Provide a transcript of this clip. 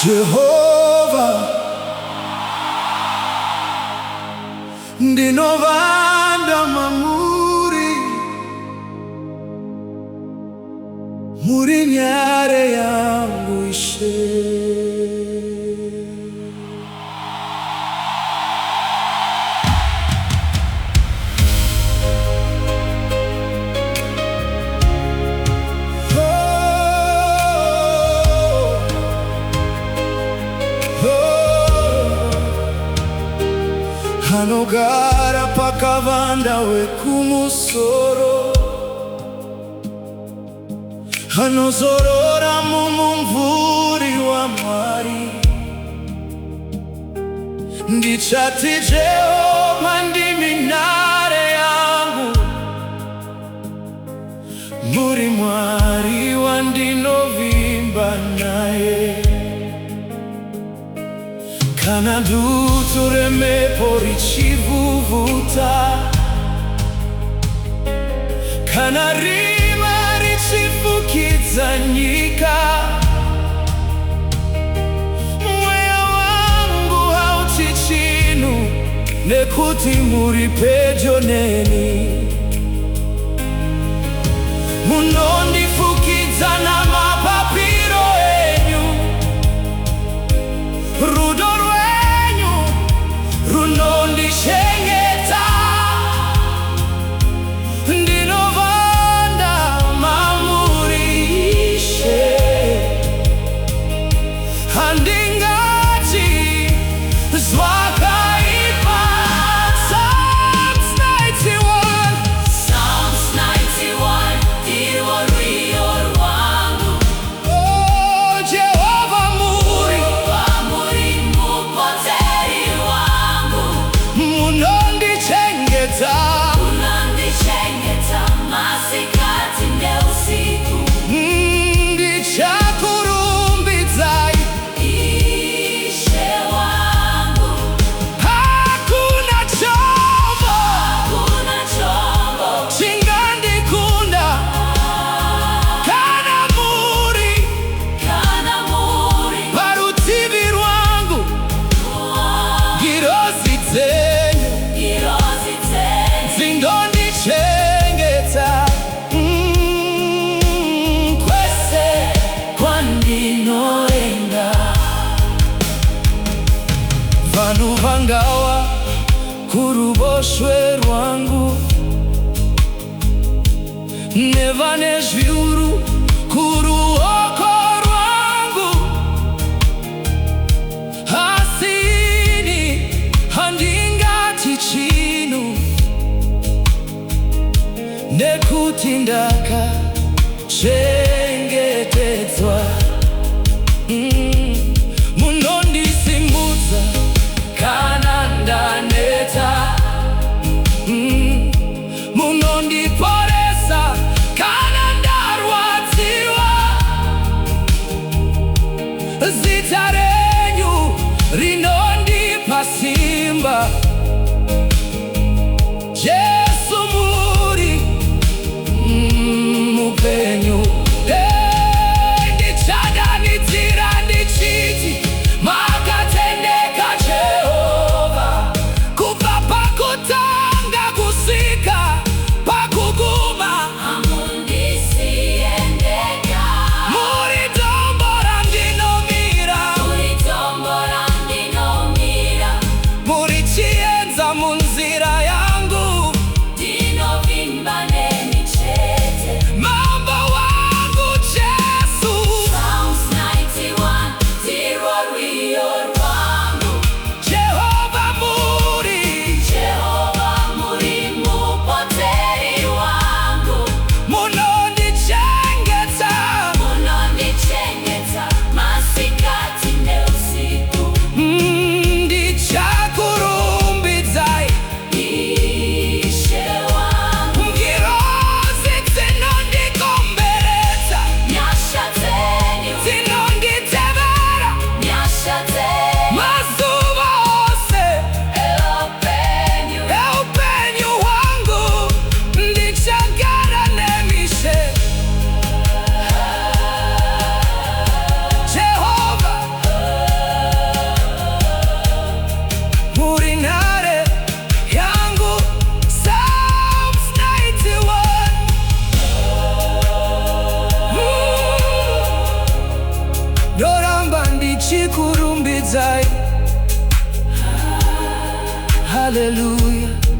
Jehovah, ndinovanda mamuri, muri Nhare yangu ishe. Anogara pakavanda Wekumusoro, anozorora mumumvuri waMuri. Ndichati Jehovah ndimi Nhare yangu, muri Mwari wandinovimba naye. Kana dutu remepo richivuvuta, kana rima richifukidza nyika, mweya wangu hauti chinu, nekuti muri pedyo neni. Munondifukidza namapapiro enyu, rudo runondishengeta. Ndinovanda mamuri ishe, handingati zvakaipa. Psalms 91 ndiwo rwiyo rwangu. Oh, Jehovah muri mupoteri wangu. Munondichengeta masikati neusiku. Ndichakurumbidzai Ishe wangu. Hakuna chombo chingandikunda kana muri parutivi rwangu. Ngirozi dzenyu dzindondichengeta kwese kwandinoenda. Vanhu vangawa kuruboshwe rwangu, nevane zviuru kuruoko rwangu, asini handingati chinu, nekuti ndakachengetedzwa. Munondisimudza kana ndaneta, munondiporesa kana ndarwadziwa. Zita renyu rinondipa simba. Jesu muri mupenyu. Ndichadanidzira ndichiti makatendeka Jehovah. Kubva pakutanga kusika pakuguma, muri dombo randinomira, muri chienza munzira yangu. Mambo wangu Jesu. Psalms 91 ndiwo rwiyo rwangu. Jehovah muri mupoteri wangu. Munondichengeta masikati neusiku. Ndichakurumbidzai Ishe tichikurumbidzai. Hallelujah.